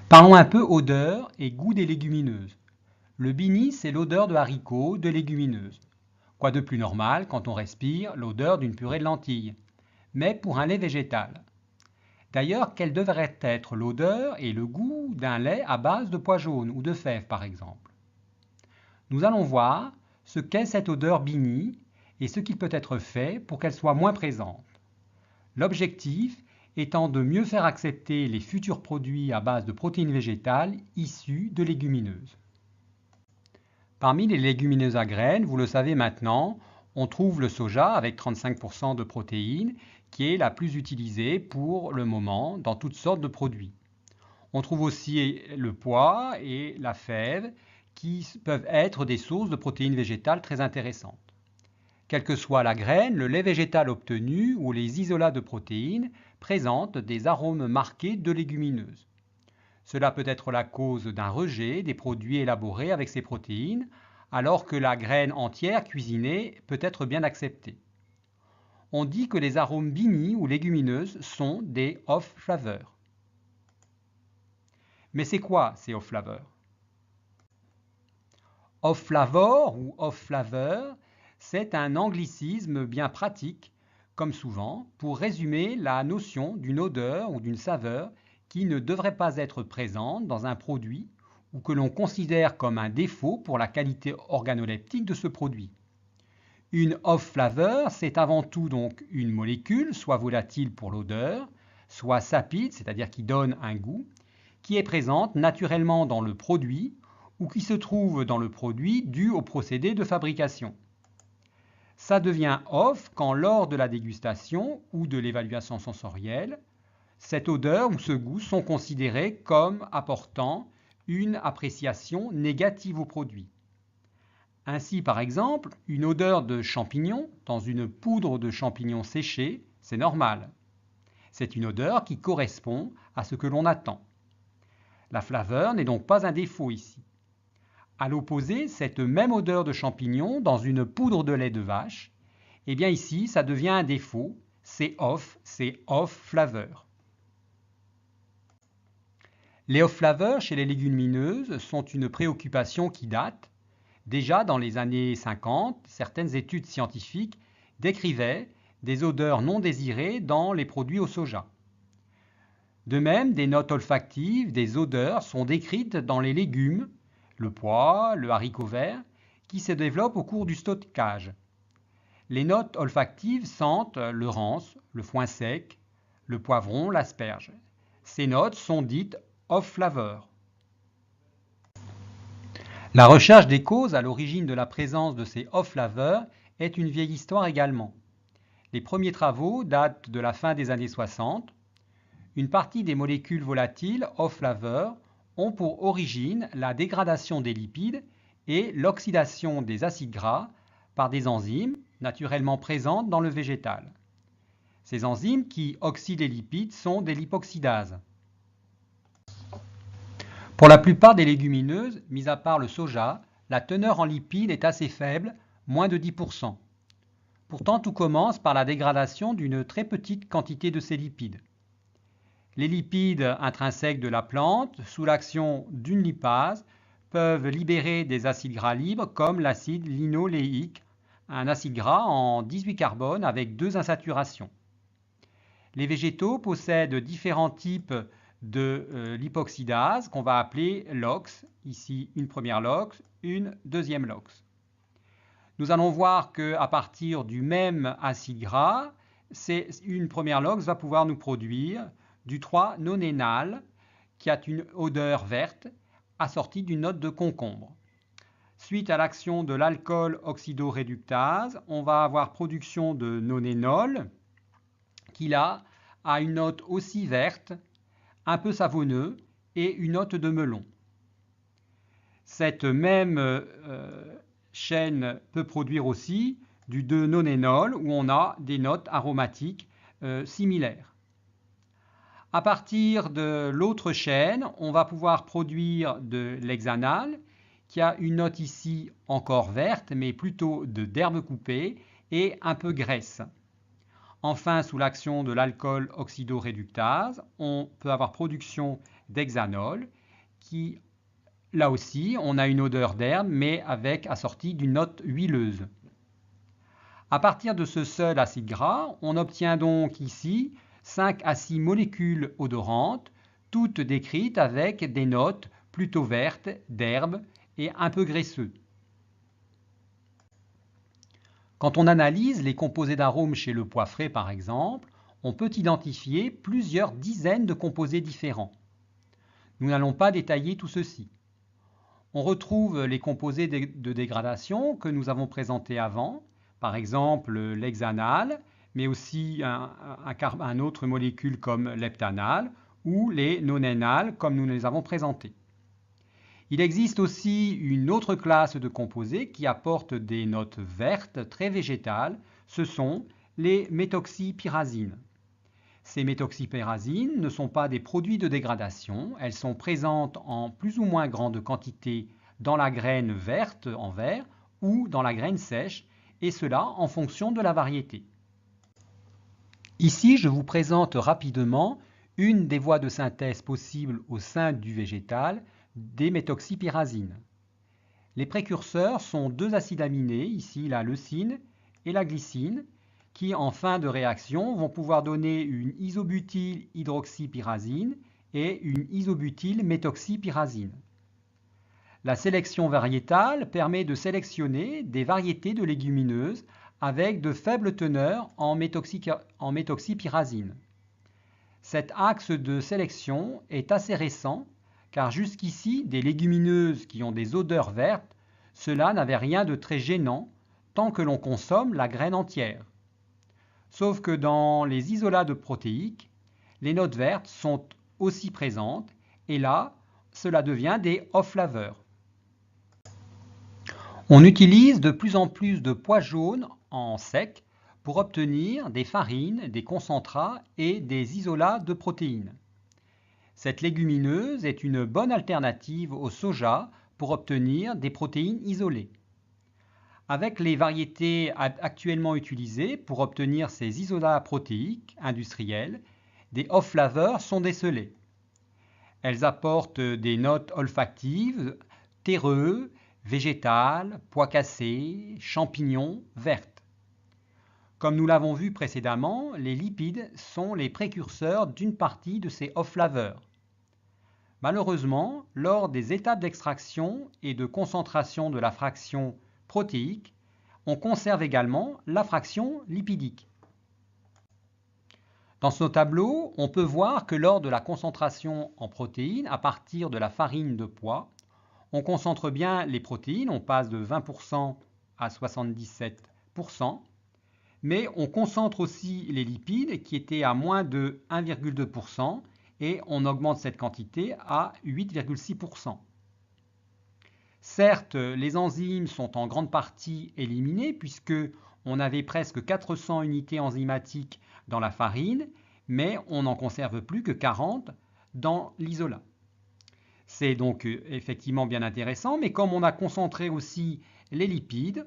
Parlons un peu odeur et goût des légumineuses. Le bini, c'est l'odeur de haricots, de légumineuses. Quoi de plus normal quand on respire l'odeur d'une purée de lentilles, mais pour un lait végétal. D'ailleurs, quelle devrait être l'odeur et le goût d'un lait à base de pois jaunes ou de fèves par exemple? Nous allons voir ce qu'est cette odeur bini et ce qu'il peut être fait pour qu'elle soit moins présente. L'objectif étant de mieux faire accepter les futurs produits à base de protéines végétales issues de légumineuses. Parmi les légumineuses à graines, vous le savez maintenant, on trouve le soja avec 35% de protéines qui est la plus utilisée pour le moment dans toutes sortes de produits. On trouve aussi le pois et la fève qui peuvent être des sources de protéines végétales très intéressantes. Quelle que soit la graine, le lait végétal obtenu ou les isolats de protéines présentent des arômes marqués de légumineuses. Cela peut être la cause d'un rejet des produits élaborés avec ces protéines, alors que la graine entière cuisinée peut être bien acceptée. On dit que les arômes bini ou légumineuses sont des off-flavors. Mais c'est quoi ces off-flavors? Off-flavor ou off-flavor, c'est un anglicisme bien pratique, comme souvent, pour résumer la notion d'une odeur ou d'une saveur qui ne devrait pas être présente dans un produit ou que l'on considère comme un défaut pour la qualité organoleptique de ce produit. Une off-flavor, c'est avant tout donc une molécule, soit volatile pour l'odeur, soit sapide, c'est-à-dire qui donne un goût, qui est présente naturellement dans le produit ou qui se trouve dans le produit dû au procédé de fabrication. Ça devient off quand lors de la dégustation ou de l'évaluation sensorielle, cette odeur ou ce goût sont considérés comme apportant une appréciation négative au produit. Ainsi, par exemple, une odeur de champignon dans une poudre de champignons séchés, c'est normal. C'est une odeur qui correspond à ce que l'on attend. La flaveur n'est donc pas un défaut ici. À l'opposé, cette même odeur de champignon dans une poudre de lait de vache, eh bien ici, ça devient un défaut, c'est off flavor. Les off flavors chez les légumineuses sont une préoccupation qui date. Déjà dans les années 50, certaines études scientifiques décrivaient des odeurs non désirées dans les produits au soja. De même, des notes olfactives, des odeurs sont décrites dans les légumes, le pois, le haricot vert, qui se développent au cours du stockage. Les notes olfactives sentent le rance, le foin sec, le poivron, l'asperge. Ces notes sont dites off-flavor. La recherche des causes à l'origine de la présence de ces off-flavors est une vieille histoire également. Les premiers travaux datent de la fin des années 60. Une partie des molécules volatiles off-flavor ont pour origine la dégradation des lipides et l'oxydation des acides gras par des enzymes naturellement présentes dans le végétal. Ces enzymes qui oxydent les lipides sont des lipoxydases. Pour la plupart des légumineuses, mis à part le soja, la teneur en lipides est assez faible, moins de 10%. Pourtant, tout commence par la dégradation d'une très petite quantité de ces lipides. Les lipides intrinsèques de la plante, sous l'action d'une lipase, peuvent libérer des acides gras libres comme l'acide linoléique, un acide gras en 18 carbone avec 2 insaturations. Les végétaux possèdent différents types de lipoxydases qu'on va appeler LOX, ici une première LOX, une deuxième LOX. Nous allons voir qu'à partir du même acide gras, une première LOX va pouvoir nous produire du 3-nonénal qui a une odeur verte assortie d'une note de concombre. Suite à l'action de l'alcool oxydoréductase, on va avoir production de nonénol qui là a une note aussi verte, un peu savonneux et une note de melon. Cette même chaîne peut produire aussi du 2-nonénol où on a des notes aromatiques similaires. À partir de l'autre chaîne, on va pouvoir produire de l'hexanal qui a une note ici encore verte mais plutôt d'herbe coupée et un peu graisse. Enfin, sous l'action de l'alcool oxydoréductase, on peut avoir production d'hexanol qui, là aussi, on a une odeur d'herbe mais avec assortie d'une note huileuse. À partir de ce seul acide gras, on obtient donc ici 5 à 6 molécules odorantes, toutes décrites avec des notes plutôt vertes, d'herbe et un peu graisseux. Quand on analyse les composés d'arômes chez le pois frais par exemple, on peut identifier plusieurs dizaines de composés différents. Nous n'allons pas détailler tout ceci. On retrouve les composés de dégradation que nous avons présentés avant, par exemple l'hexanal, mais aussi un autre molécule comme l'heptanal ou les nonénales comme nous les avons présentés. Il existe aussi une autre classe de composés qui apportent des notes vertes très végétales, ce sont les méthoxypyrazines. Ces méthoxypyrazines ne sont pas des produits de dégradation, elles sont présentes en plus ou moins grande quantité dans la graine verte en vert ou dans la graine sèche, et cela en fonction de la variété. Ici, je vous présente rapidement une des voies de synthèse possibles au sein du végétal des méthoxypyrazines. Les précurseurs sont deux acides aminés, ici la leucine et la glycine, qui en fin de réaction vont pouvoir donner une isobutylhydroxypyrazine et une isobutylméthoxypyrazine. La sélection variétale permet de sélectionner des variétés de légumineuses avec de faibles teneurs en méthoxypyrazine. Cet axe de sélection est assez récent car jusqu'ici, des légumineuses qui ont des odeurs vertes, cela n'avait rien de très gênant tant que l'on consomme la graine entière. Sauf que dans les isolats de protéiques, les notes vertes sont aussi présentes et là, cela devient des off-flavors. On utilise de plus en plus de pois jaunes en sec pour obtenir des farines, des concentrats et des isolats de protéines. Cette légumineuse est une bonne alternative au soja pour obtenir des protéines isolées. Avec les variétés actuellement utilisées pour obtenir ces isolats protéiques industriels, des off-flavors sont décelés. Elles apportent des notes olfactives, terreux, végétales, pois cassés, champignons, vertes. Comme nous l'avons vu précédemment, les lipides sont les précurseurs d'une partie de ces off-flavors. Malheureusement, lors des étapes d'extraction et de concentration de la fraction protéique, on conserve également la fraction lipidique. Dans ce tableau, on peut voir que lors de la concentration en protéines à partir de la farine de pois, on concentre bien les protéines, on passe de 20% à 77%, mais on concentre aussi les lipides qui étaient à moins de 1,2% et on augmente cette quantité à 8,6%. Certes, les enzymes sont en grande partie éliminées puisque on avait presque 400 unités enzymatiques dans la farine, mais on n'en conserve plus que 40 dans l'isolat. C'est donc effectivement bien intéressant, mais comme on a concentré aussi les lipides,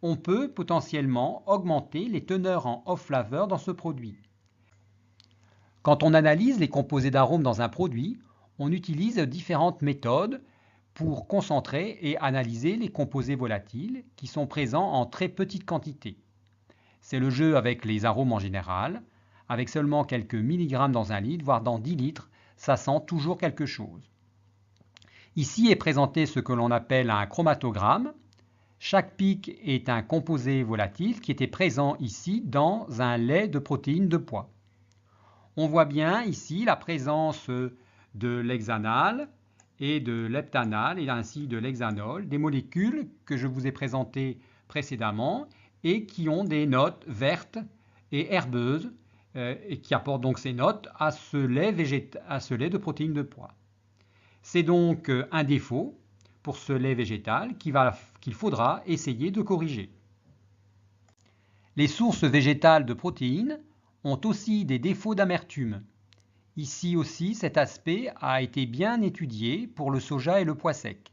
on peut potentiellement augmenter les teneurs en off-flavor dans ce produit. Quand on analyse les composés d'arômes dans un produit, on utilise différentes méthodes pour concentrer et analyser les composés volatiles qui sont présents en très petite quantité. C'est le jeu avec les arômes en général. Avec seulement quelques milligrammes dans un litre, voire dans 10 litres, ça sent toujours quelque chose. Ici est présenté ce que l'on appelle un chromatogramme. Chaque pic est un composé volatile qui était présent ici dans un lait de protéines de pois. On voit bien ici la présence de l'hexanal et de l'heptanal et ainsi de l'hexanol, des molécules que je vous ai présentées précédemment et qui ont des notes vertes et herbeuses et qui apportent donc ces notes à ce lait de protéines de pois. C'est donc un défaut pour ce lait végétal qu'il faudra essayer de corriger. Les sources végétales de protéines ont aussi des défauts d'amertume. Ici aussi, cet aspect a été bien étudié pour le soja et le pois sec.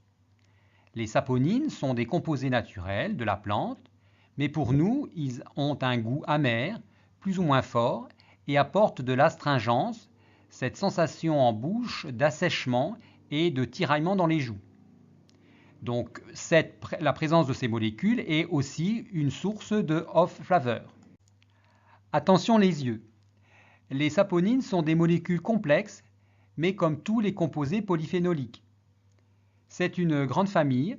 Les saponines sont des composés naturels de la plante, mais pour nous, ils ont un goût amer plus ou moins fort et apporte de l'astringence, cette sensation en bouche d'assèchement et de tiraillement dans les joues. Donc la présence de ces molécules est aussi une source de off-flavor. Attention les yeux. Les saponines sont des molécules complexes, mais comme tous les composés polyphénoliques. C'est une grande famille.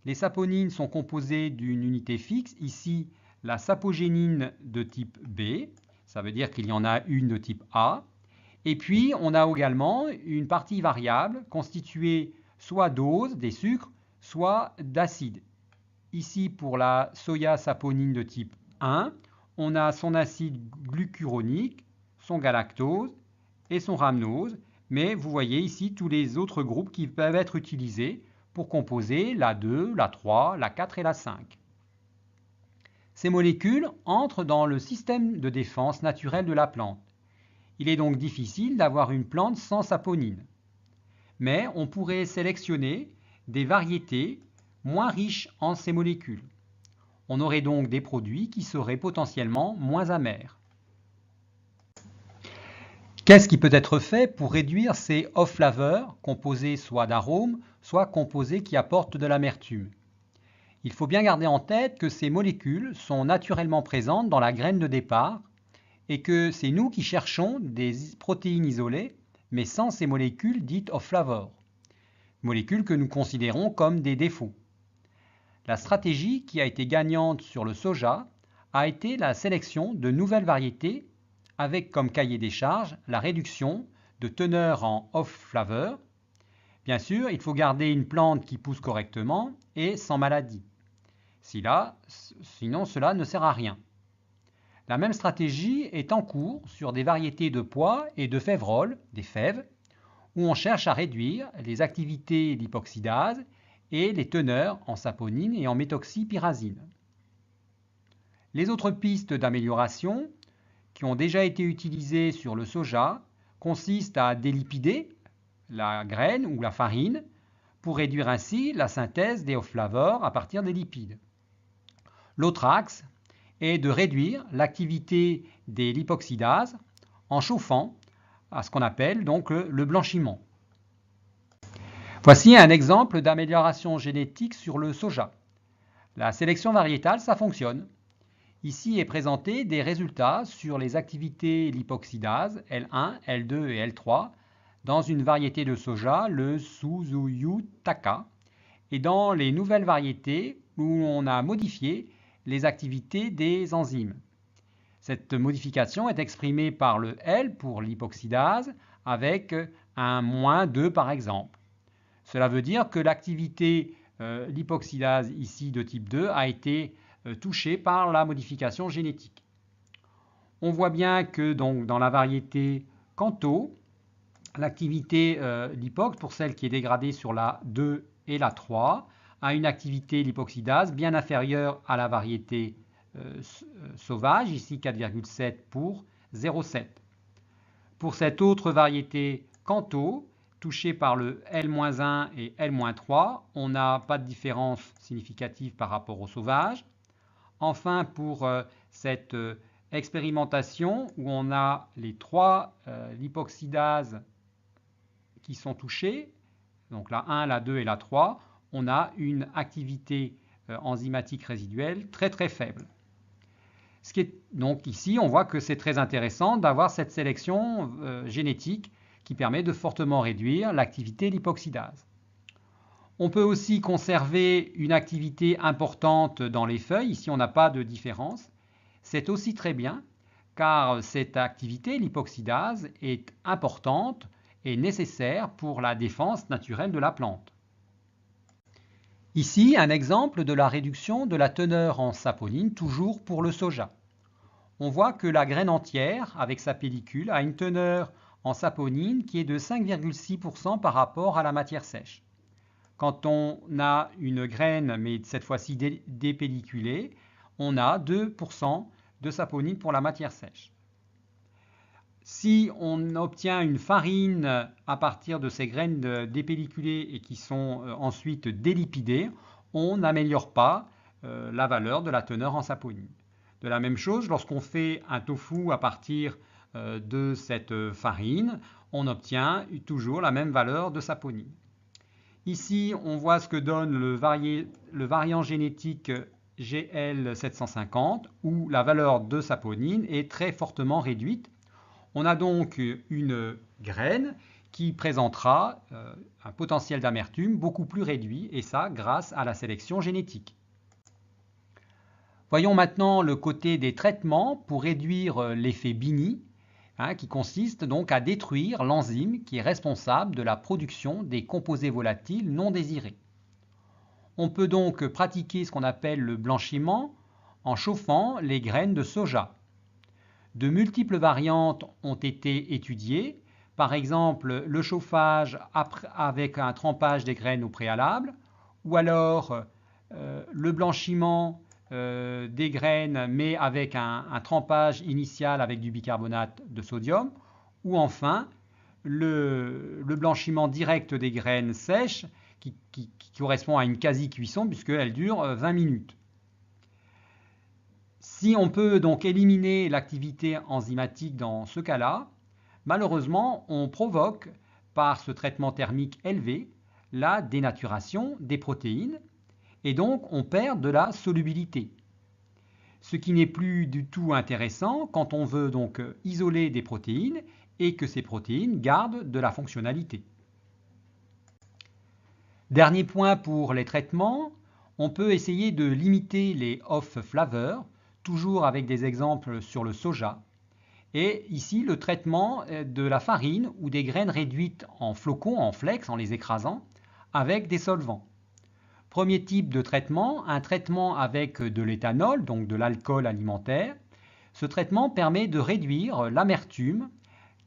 Les saponines sont composées d'une unité fixe, ici la sapogénine de type B, ça veut dire qu'il y en a une de type A. Et puis on a également une partie variable constituée soit d'ose, des sucres, soit d'acide. Ici pour la soya saponine de type 1, on a son acide glucuronique, son galactose et son rhamnose, mais vous voyez ici tous les autres groupes qui peuvent être utilisés pour composer la 2, la 3, la 4 et la 5. Ces molécules entrent dans le système de défense naturel de la plante. Il est donc difficile d'avoir une plante sans saponine. Mais on pourrait sélectionner des variétés moins riches en ces molécules. On aurait donc des produits qui seraient potentiellement moins amers. Qu'est-ce qui peut être fait pour réduire ces off-flavors, composés soit d'arômes, soit composés qui apportent de l'amertume? Il faut bien garder en tête que ces molécules sont naturellement présentes dans la graine de départ et que c'est nous qui cherchons des protéines isolées, mais sans ces molécules dites off-flavor, molécules que nous considérons comme des défauts. La stratégie qui a été gagnante sur le soja a été la sélection de nouvelles variétés avec comme cahier des charges la réduction de teneur en off-flavor. Bien sûr, il faut garder une plante qui pousse correctement et sans maladie. Sinon, cela ne sert à rien. La même stratégie est en cours sur des variétés de pois et de févrole, des fèves, où on cherche à réduire les activités lipoxydase et les teneurs en saponine et en méthoxypyrazine. Les autres pistes d'amélioration qui ont déjà été utilisées sur le soja consistent à délipider la graine ou la farine pour réduire ainsi la synthèse des off-flavors à partir des lipides. L'autre axe est de réduire l'activité des lipoxydases en chauffant à ce qu'on appelle donc le blanchiment. Voici un exemple d'amélioration génétique sur le soja. La sélection variétale, ça fonctionne. Ici est présenté des résultats sur les activités lipoxydase L1, L2 et L3 dans une variété de soja, le Suzuyu Taka, et dans les nouvelles variétés où on a modifié les activités des enzymes. Cette modification est exprimée par le L pour lipoxydase avec un -2 par exemple. Cela veut dire que l'activité lipoxydase ici de type 2 a été touchée par la modification génétique. On voit bien que donc, dans la variété Kanto, l'activité lipox, pour celle qui est dégradée sur la 2 et la 3, a une activité lipoxydase bien inférieure à la variété sauvage, ici 4,7 pour 0,7. Pour cette autre variété Kanto, touchée par le L-1 et L-3, on n'a pas de différence significative par rapport au sauvage. Enfin, pour cette expérimentation où on a les 3 lipoxydases qui sont touchées, donc la 1, la 2 et la 3, on a une activité enzymatique résiduelle très très faible. Donc ici, on voit que c'est très intéressant d'avoir cette sélection génétique qui permet de fortement réduire l'activité lipoxydase. On peut aussi conserver une activité importante dans les feuilles. Ici, on n'a pas de différence. C'est aussi très bien car cette activité lipoxydase est importante et nécessaire pour la défense naturelle de la plante. Ici, un exemple de la réduction de la teneur en saponine, toujours pour le soja. On voit que la graine entière, avec sa pellicule, a une teneur en saponine qui est de 5,6% par rapport à la matière sèche. Quand on a une graine, mais cette fois-ci dépelliculée, on a 2% de saponine pour la matière sèche. Si on obtient une farine à partir de ces graines dépelliculées et qui sont ensuite délipidées, on n'améliore pas la valeur de la teneur en saponine. De la même chose, lorsqu'on fait un tofu à partir de cette farine, on obtient toujours la même valeur de saponine. Ici, on voit ce que donne le variant génétique GL750, où la valeur de saponine est très fortement réduite. On a donc une graine qui présentera un potentiel d'amertume beaucoup plus réduit, et ça grâce à la sélection génétique. Voyons maintenant le côté des traitements pour réduire l'effet Bini, qui consiste donc à détruire l'enzyme qui est responsable de la production des composés volatiles non désirés. On peut donc pratiquer ce qu'on appelle le blanchiment en chauffant les graines de soja. De multiples variantes ont été étudiées, par exemple le chauffage avec un trempage des graines au préalable, ou alors le blanchiment des graines mais avec un trempage initial avec du bicarbonate de sodium, ou enfin le blanchiment direct des graines sèches qui correspond à une quasi-cuisson puisqu'elle dure 20 minutes. Si on peut donc éliminer l'activité enzymatique dans ce cas-là, malheureusement on provoque par ce traitement thermique élevé la dénaturation des protéines et donc on perd de la solubilité. Ce qui n'est plus du tout intéressant quand on veut donc isoler des protéines et que ces protéines gardent de la fonctionnalité. Dernier point pour les traitements, on peut essayer de limiter les off-flavors, toujours avec des exemples sur le soja. Et ici, le traitement de la farine ou des graines réduites en flocons, en flex, en les écrasant, avec des solvants. Premier type de traitement, un traitement avec de l'éthanol, donc de l'alcool alimentaire. Ce traitement permet de réduire l'amertume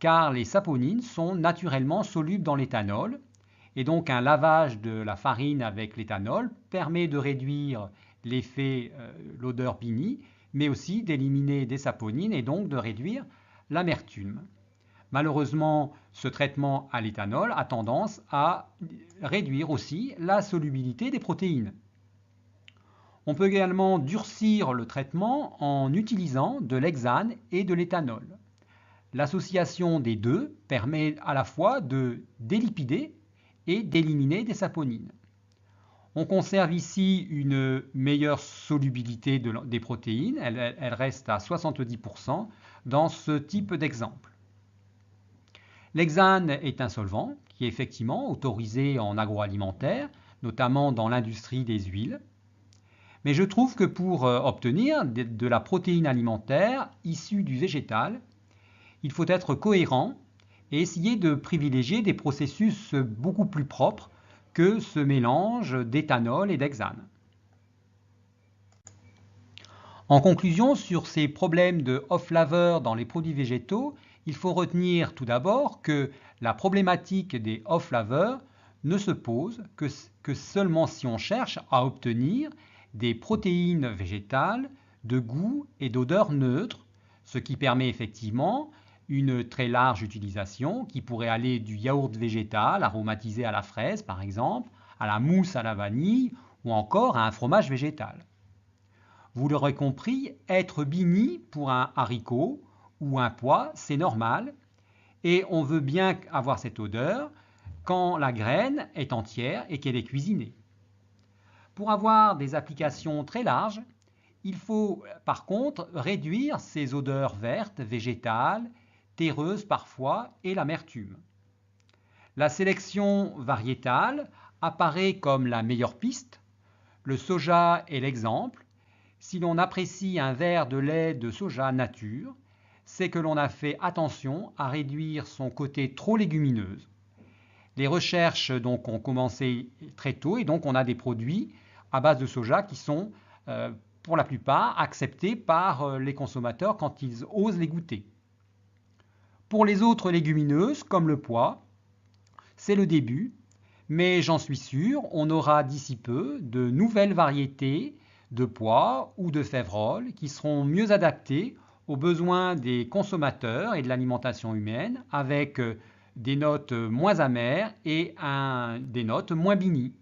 car les saponines sont naturellement solubles dans l'éthanol et donc un lavage de la farine avec l'éthanol permet de réduire l'effet, l'odeur Bini, mais aussi d'éliminer des saponines et donc de réduire l'amertume. Malheureusement, ce traitement à l'éthanol a tendance à réduire aussi la solubilité des protéines. On peut également durcir le traitement en utilisant de l'hexane et de l'éthanol. L'association des deux permet à la fois de délipider et d'éliminer des saponines. On conserve ici une meilleure solubilité des protéines, elle reste à 70% dans ce type d'exemple. L'hexane est un solvant qui est effectivement autorisé en agroalimentaire, notamment dans l'industrie des huiles. Mais je trouve que pour obtenir de la protéine alimentaire issue du végétal, il faut être cohérent et essayer de privilégier des processus beaucoup plus propres que ce mélange d'éthanol et d'hexane. En conclusion, sur ces problèmes de off-flavor dans les produits végétaux, il faut retenir tout d'abord que la problématique des off-flavors ne se pose que seulement si on cherche à obtenir des protéines végétales de goût et d'odeur neutre, ce qui permet effectivement une très large utilisation qui pourrait aller du yaourt végétal aromatisé à la fraise par exemple, à la mousse à la vanille ou encore à un fromage végétal. Vous l'aurez compris, être Bini pour un haricot ou un pois, c'est normal et on veut bien avoir cette odeur quand la graine est entière et qu'elle est cuisinée. Pour avoir des applications très larges, il faut par contre réduire ces odeurs vertes, végétales, terreuses parfois et l'amertume. La sélection variétale apparaît comme la meilleure piste. Le soja est l'exemple. Si l'on apprécie un verre de lait de soja nature, c'est que l'on a fait attention à réduire son côté trop légumineuse. Les recherches donc ont commencé très tôt et donc on a des produits à base de soja qui sont pour la plupart acceptés par les consommateurs quand ils osent les goûter. Pour les autres légumineuses comme le pois, c'est le début, mais j'en suis sûr, on aura d'ici peu de nouvelles variétés de pois ou de févrole qui seront mieux adaptées aux besoins des consommateurs et de l'alimentation humaine avec des notes moins amères et des notes moins Bini.